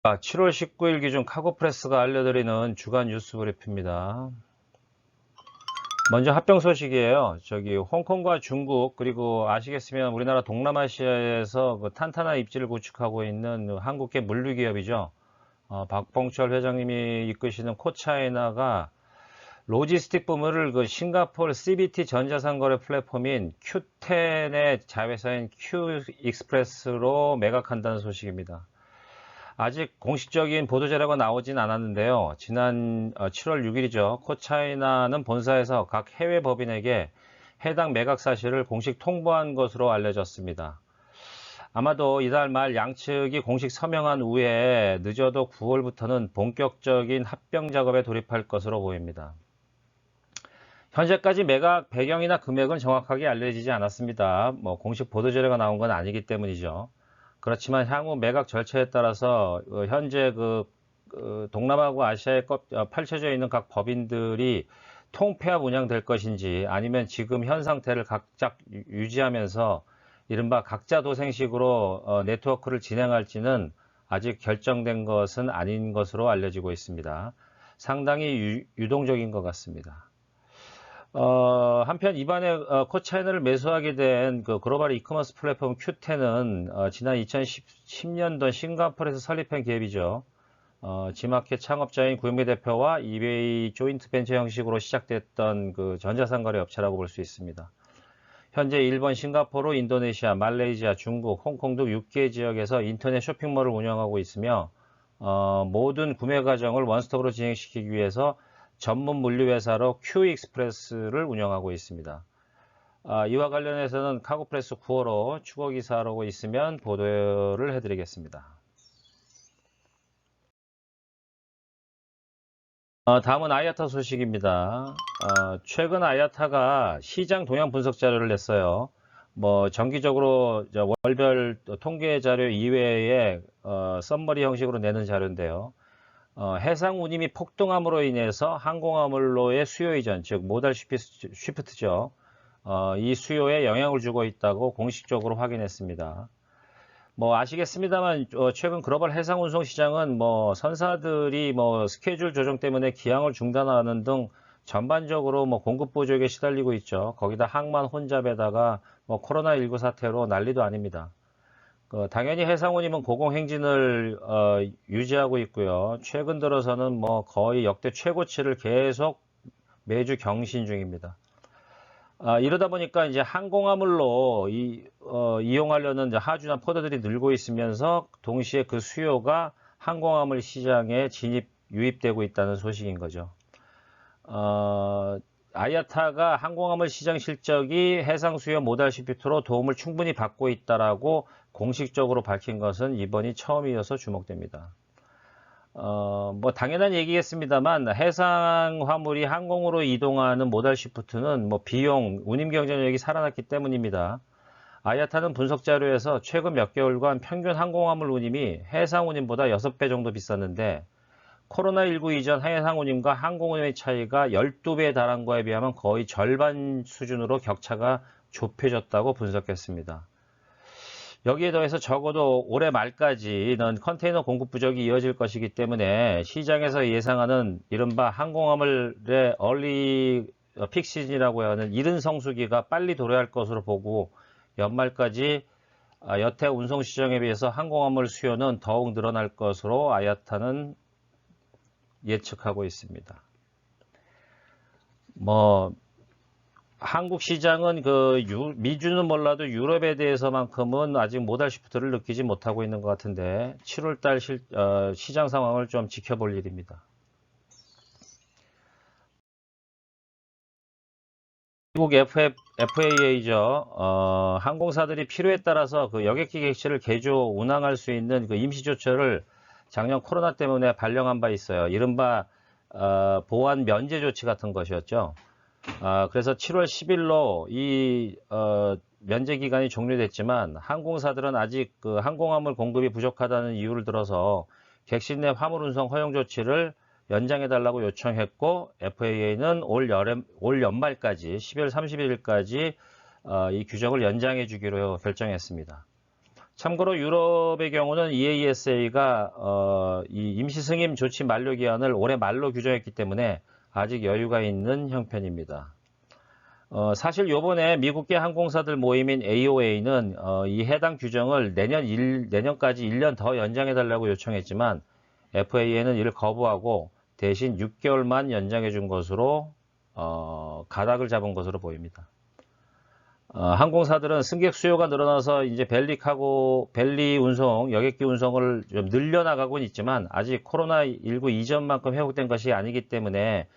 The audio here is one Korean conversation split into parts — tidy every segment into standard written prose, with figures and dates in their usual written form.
7월 19일 기준 카고프레스가 알려드리는 주간 뉴스 브리프입니다. 먼저 합병 소식이에요. 홍콩과 중국, 그리고 아시겠으면 우리나라 동남아시아에서 탄탄한 입지를 구축하고 있는 한국계 물류기업이죠. 박봉철 회장님이 이끄시는 코차이나가 로지스틱 부문을 싱가포르 CBT 전자상거래 플랫폼인 Q10의 자회사인 Q익스프레스로 매각한다는 소식입니다. 아직 공식적인 보도 자료가 나오진 않았는데요. 지난 7월 6일이죠. 코차이나는 본사에서 각 해외 법인에게 해당 매각 사실을 공식 통보한 것으로 알려졌습니다. 아마도 이달 말 양측이 공식 서명한 후에 늦어도 9월부터는 본격적인 합병 작업에 돌입할 것으로 보입니다. 현재까지 매각 배경이나 금액은 정확하게 알려지지 않았습니다. 공식 보도 자료가 나온 건 아니기 때문이죠. 그렇지만 향후 매각 절차에 따라서 현재 동남아하고 아시아에 펼쳐져 있는 각 법인들이 통폐합 운영될 것인지 아니면 지금 현 상태를 각각 유지하면서 이른바 각자 도생식으로 네트워크를 진행할지는 아직 결정된 것은 아닌 것으로 알려지고 있습니다. 상당히 유동적인 것 같습니다. 한편 이번에 코차이나를 매수하게 된 글로벌 이커머스 플랫폼 Q10은 지난 2010년도 싱가포르에서 설립한 기업이죠. 지마켓 창업자인 구영미 대표와 이베이 조인트 벤처 형식으로 시작됐던 전자상거래 업체라고 볼 수 있습니다. 현재 일본, 싱가포르, 인도네시아, 말레이시아, 중국, 홍콩 등 6개 지역에서 인터넷 쇼핑몰을 운영하고 있으며 모든 구매 과정을 원스톱으로 진행시키기 위해서 전문 물류회사로 Q익스프레스를 운영하고 있습니다. 이와 관련해서는 카고프레스 9호로 추가기사로 있으면 보도를 해드리겠습니다. 다음은 아야타 소식입니다. 최근 아야타가 시장 동향 분석 자료를 냈어요. 정기적으로 월별 통계 자료 이외에 썸머리 형식으로 내는 자료인데요. 해상 운임이 폭등함으로 인해서 항공화물로의 수요 이전, 즉 모달 쉬프트죠. 이 수요에 영향을 주고 있다고 공식적으로 확인했습니다. 아시겠습니다만 최근 글로벌 해상 운송 시장은 선사들이 스케줄 조정 때문에 기항을 중단하는 등 전반적으로 공급 부족에 시달리고 있죠. 거기다 항만 혼잡에다가 코로나19 사태로 난리도 아닙니다. 당연히 해상운임은 고공행진을 유지하고 있고요. 최근 들어서는 거의 역대 최고치를 계속 매주 경신 중입니다. 이러다 보니까 이제 항공화물로 이용하려는 이제 하주나 포더들이 늘고 있으면서 동시에 그 수요가 항공화물 시장에 유입되고 있다는 소식인 거죠. 아야타가 항공화물 시장 실적이 해상 수요 모달 쉬프트로 도움을 충분히 받고 있다라고 공식적으로 밝힌 것은 이번이 처음이어서 주목됩니다. 당연한 얘기겠습니다만 해상 화물이 항공으로 이동하는 모달 쉬프트는 비용, 운임 경쟁력이 살아났기 때문입니다. 아야타는 분석 자료에서 최근 몇 개월간 평균 항공화물 운임이 해상 운임보다 6배 정도 비쌌는데 코로나19 이전 해상 운임과 항공 운임의 차이가 12배에 달한 거에 비하면 거의 절반 수준으로 격차가 좁혀졌다고 분석했습니다. 여기에 더해서 적어도 올해 말까지는 컨테이너 공급 부족이 이어질 것이기 때문에 시장에서 예상하는 이른바 항공화물의 얼리 픽 시즌이라고 하는 이른 성수기가 빨리 도래할 것으로 보고 연말까지 여태 운송 시장에 비해서 항공화물 수요는 더욱 늘어날 것으로 아야타는 예측하고 있습니다. 한국 시장은 미주는 몰라도 유럽에 대해서만큼은 아직 모달 쉬프트를 느끼지 못하고 있는 것 같은데 7월달 시장 상황을 좀 지켜볼 일입니다. 미국 FAA죠. 항공사들이 필요에 따라서 여객기 객실을 개조 운항할 수 있는 임시 조처를 작년 코로나 때문에 발령한 바 있어요. 이른바 보안 면제 조치 같은 것이었죠. 그래서 7월 10일로 이 면제 기간이 종료됐지만 항공사들은 아직 항공화물 공급이 부족하다는 이유를 들어서 객실 내 화물 운송 허용 조치를 연장해달라고 요청했고 FAA는 올 연말까지 12월 31일까지 이 규정을 연장해 주기로 결정했습니다. 참고로 유럽의 경우는 EASA가 이 임시 승인 조치 만료 기한을 올해 말로 규정했기 때문에 아직 여유가 있는 형편입니다. 사실 요번에 미국계 항공사들 모임인 AOA는 이 해당 규정을 내년까지 1년 더 연장해달라고 요청했지만 FAA는 이를 거부하고 대신 6개월만 연장해 준 것으로 가닥을 잡은 것으로 보입니다. 항공사들은 승객 수요가 늘어나서 이제 벨리 운송, 여객기 운송을 좀 늘려나가고는 있지만 아직 코로나19 이전만큼 회복된 것이 아니기 때문에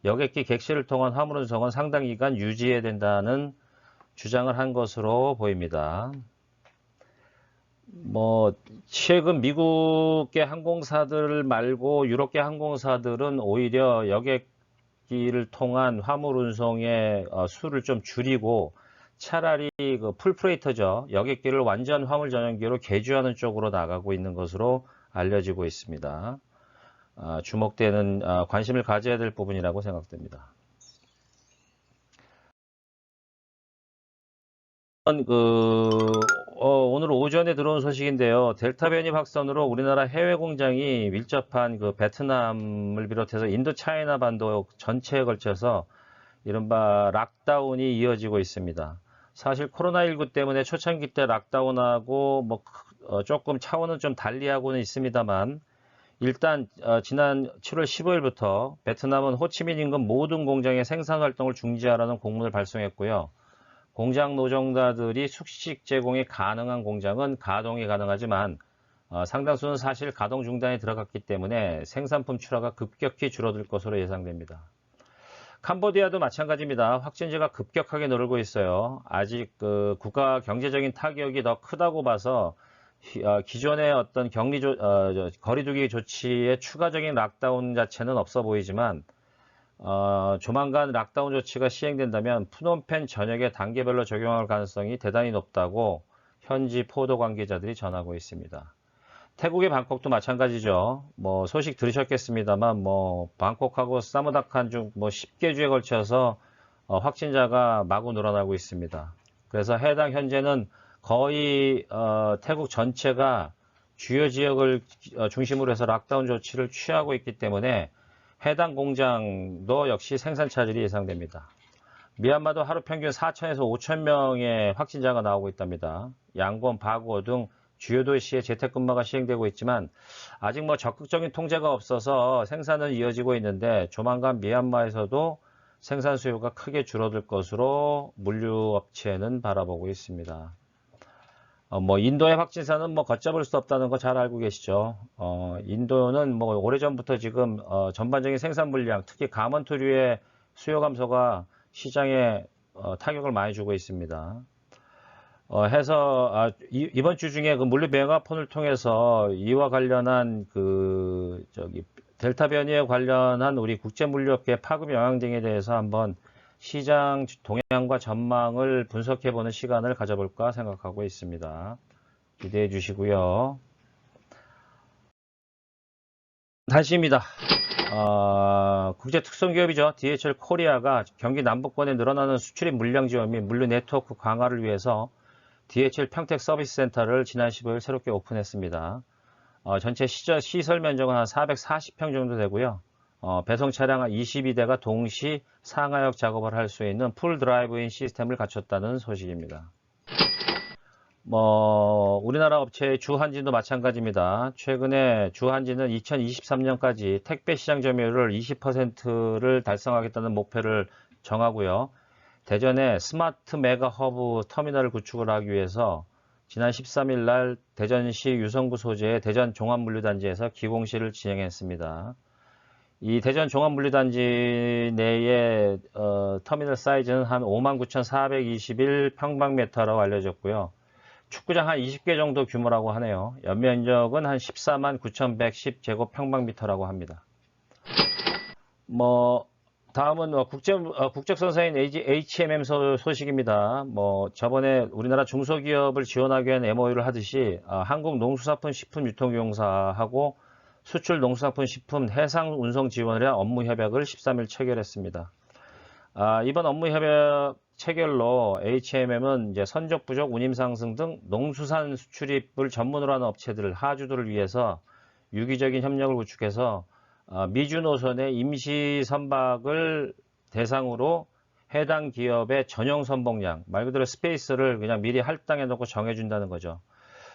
여객기 객실을 통한 화물 운송은 상당 기간 유지해야 된다는 주장을 한 것으로 보입니다. 최근 미국계 항공사들 말고 유럽계 항공사들은 오히려 여객기를 통한 화물 운송의 수를 좀 줄이고 차라리 그 풀프레이터죠. 여객기를 완전 화물 전용기로 개조하는 쪽으로 나가고 있는 것으로 알려지고 있습니다. 주목되는 관심을 가져야 될 부분이라고 생각됩니다. 오늘 오전에 들어온 소식인데요. 델타 변이 확산으로 우리나라 해외 공장이 밀접한 그 베트남을 비롯해서 인도 차이나 반도 전체에 걸쳐서 이른바 락다운이 이어지고 있습니다. 사실 코로나19 때문에 초창기 때 락다운하고 조금 차원은 좀 달리하고는 있습니다만 일단 지난 7월 15일부터 베트남은 호치민 인근 모든 공장의 생산 활동을 중지하라는 공문을 발송했고요. 공장 노동자들이 숙식 제공이 가능한 공장은 가동이 가능하지만 상당수는 사실 가동 중단에 들어갔기 때문에 생산품 출하가 급격히 줄어들 것으로 예상됩니다. 캄보디아도 마찬가지입니다. 확진자가 급격하게 늘고 있어요. 아직 그 국가 경제적인 타격이 더 크다고 봐서 기존의 어떤 거리두기 조치의 추가적인 락다운 자체는 없어 보이지만 조만간 락다운 조치가 시행된다면 프놈펜 전역에 단계별로 적용할 가능성이 대단히 높다고 현지 보도 관계자들이 전하고 있습니다. 태국의 방콕도 마찬가지죠. 소식 들으셨겠습니다만 방콕하고 사무다칸 중 10개 주에 걸쳐서 확진자가 마구 늘어나고 있습니다. 그래서 해당 현재는 거의 태국 전체가 주요 지역을 중심으로 해서 락다운 조치를 취하고 있기 때문에 해당 공장도 역시 생산 차질이 예상됩니다. 미얀마도 하루 평균 4천에서 5천 명의 확진자가 나오고 있답니다. 양곤, 바고 등 주요 도시의 재택근무가 시행되고 있지만 아직 적극적인 통제가 없어서 생산은 이어지고 있는데 조만간 미얀마에서도 생산 수요가 크게 줄어들 것으로 물류업체는 바라보고 있습니다. 인도의 확진자는 걷잡을 수 없다는 거 잘 알고 계시죠. 인도는 오래전부터 지금 전반적인 생산 물량, 특히 가먼토류의 수요 감소가 시장에 타격을 많이 주고 있습니다. 이번 주 중에 그 물류 메가폰을 통해서 이와 관련한 델타 변이에 관련한 우리 국제 물류업계 파급 영향 등에 대해서 한번 시장 동향과 전망을 분석해보는 시간을 가져볼까 생각하고 있습니다. 기대해 주시고요. 단시입니다. 국제 특성기업이죠. DHL 코리아가 경기 남부권에 늘어나는 수출입 물량 지원 및 물류 네트워크 강화를 위해서 DHL 평택 서비스 센터를 지난 15일 새롭게 오픈했습니다. 전체 시설 면적은 한 440평 정도 되고요. 배송 차량 22대가 동시 상하역 작업을 할 수 있는 풀 드라이브인 시스템을 갖췄다는 소식입니다. 우리나라 업체의 주한진도 마찬가지입니다. 최근에 주한진은 2023년까지 택배 시장 점유율을 20%를 달성하겠다는 목표를 정하고요. 대전에 스마트 메가 허브 터미널을 구축을 하기 위해서 지난 13일 날 대전시 유성구 소재의 대전 종합물류단지에서 기공실을 진행했습니다. 이 대전 종합물류단지 내의 터미널 사이즈는 한 59,421평방미터라고 알려졌고요. 축구장 한 20개 정도 규모라고 하네요. 연면적은 한 149,110제곱평방미터라고 합니다. 다음은 국적선사인 HMM 소식입니다. 저번에 우리나라 중소기업을 지원하기 위한 MOU를 하듯이 한국농수산품식품유통공사하고 수출농수산품식품 해상운송 지원을 위한 업무협약을 13일 체결했습니다. 이번 업무협약 체결로 HMM은 이제 선적 부족, 운임 상승 등 농수산 수출입을 전문으로 하는 업체들, 하주들을 위해서 유기적인 협력을 구축해서 미주 노선의 임시 선박을 대상으로 해당 기업의 전용 선봉량, 말 그대로 스페이스를 그냥 미리 할당해 놓고 정해준다는 거죠.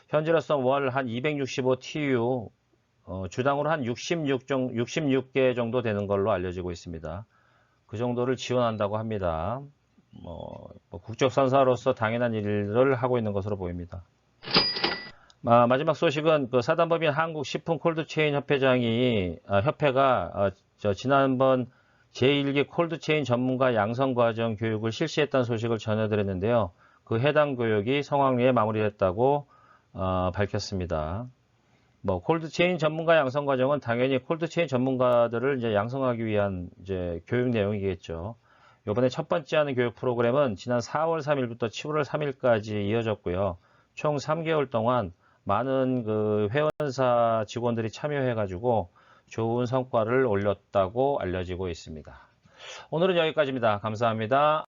현재로서 월 한 265 TU, 주당으로 한 66개 정도 되는 걸로 알려지고 있습니다. 그 정도를 지원한다고 합니다. 국적선사로서 당연한 일을 하고 있는 것으로 보입니다. 마지막 소식은 그 사단법인 한국식품 콜드체인 협회가 지난번 제1기 콜드체인 전문가 양성과정 교육을 실시했다는 소식을 전해드렸는데요. 그 해당 교육이 성황리에 마무리됐다고 밝혔습니다. 콜드체인 전문가 양성 과정은 당연히 콜드체인 전문가들을 이제 양성하기 위한 이제 교육 내용이겠죠. 이번에 첫 번째 하는 교육 프로그램은 지난 4월 3일부터 7월 3일까지 이어졌고요. 총 3개월 동안 많은 그 회원사 직원들이 참여해가지고 좋은 성과를 올렸다고 알려지고 있습니다. 오늘은 여기까지입니다. 감사합니다.